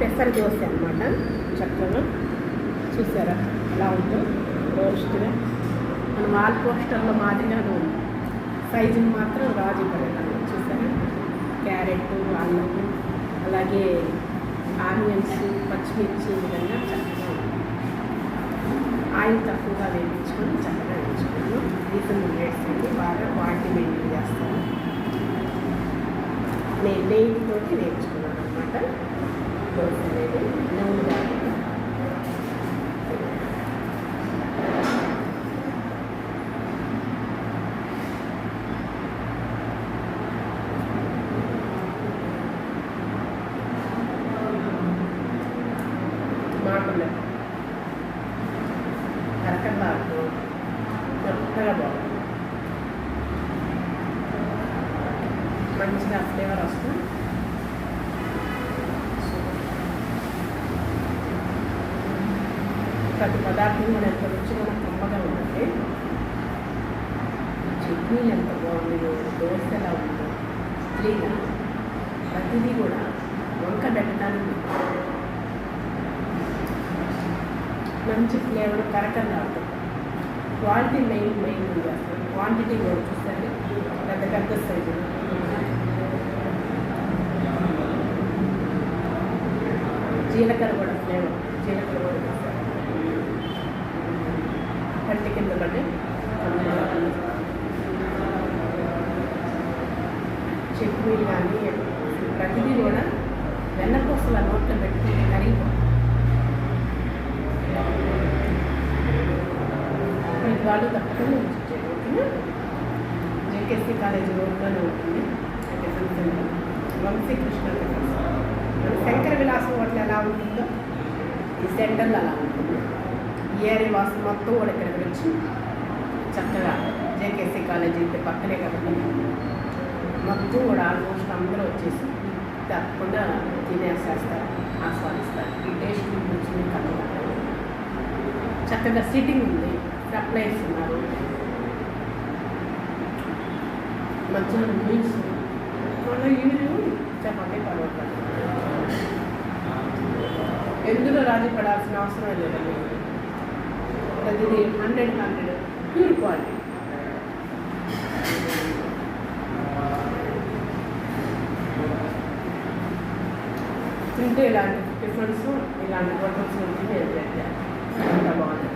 పెసర దోశ అనమాట. చక్కగా చూసారా ఎలా ఉందో రోస్ట్గా. మన వాల్ పోస్టర్లో మాదిరిగానే ఉంది. సైజుని మాత్రం రాజు పడేదాన్ని. చూసారా క్యారెట్, అల్లం, అలాగే ఆనియన్స్, పచ్చిమిర్చి విధంగా చక్కగా ఆయిల్ తక్కువగా వేయించుకొని చక్కగా వేయించుకున్నాను. రీజనబుల్ రేట్స్ అండి, బాగా క్వాలిటీ మెయింటైన్ చేస్తాను. నేను నెయ్యితోటి వేయించుకున్నాను అనమాట దోశ అనేది. నూనె కాకుండా మాటలు కరకరలాడుతూ మెత్తగా బాగుంది. మంచిగా ఫ్లేవర్ వస్తుంది. ప్రతి పదార్థం కూడా ఎంత రుచిగా కమ్మగా ఉందండి. చట్నీలు ఎంత బాగుంది, దోశ ఎలా ఉందో ఇడ్లీగా ప్రతిదీ కూడా వంక పెట్టడానికి మంచి ఫ్లేవర్ కరకరలాడుతుంది. క్వాలిటీ మెయిన్ చేస్తాను. క్వాంటిటీ కూడా చూస్తే పెద్ద పెద్ద సైజు జీలకర్ర కూడా ఫ్లేవర్, జీలకర్ర కూడా వేస్తారు కంటి కింద పడి. చట్నీలు కానీ ప్రతిదీ కూడా వెన్నపూసల నోట్లో పెట్టి కరిగిపోతుంది. వాళ్ళు తప్పకుండా ఉంచారు. ఓకేనా? జేకేసీ కాలేజీ రోడ్లోనే ఉంటుంది. వంశీకృష్ణ మన శంకర విలాసం హోటల్ ఎలా ఉంటుందో ఈ సెంటర్లో అలా ఉంటుంది. ఈ ఏరియా వాసు మొత్తం కూడా ఇక్కడికి వచ్చి చక్కగా జేకేసీ కాలేజీ అయితే పక్కనే కాబట్టి మొత్తం కూడా ఆల్మోస్ట్ అందరూ వచ్చేసి తప్పకుండా తినేసేస్తారు, ఆస్వాదిస్తారు. ఈ టేస్ట్ రుచిని కలుగుతారు. చక్కగా సీటింగ్ ఉంది, సప్లైస్ ఉన్నారు, మధ్యాహ్నం మీల్స్, మళ్ళీ ఈవినింగ్ చపాతీ పరోటా. ఎందులో రాజీ పడాల్సిన అవసరం లేదండి. ప్రతిదీ 100 ప్యూర్ క్వాలిటీ. తింటే ఇలాంటి టిఫిన్స్, ఇలాంటి హోటల్స్ నుంచి నేను పెట్టాను. అంత బాగుంది.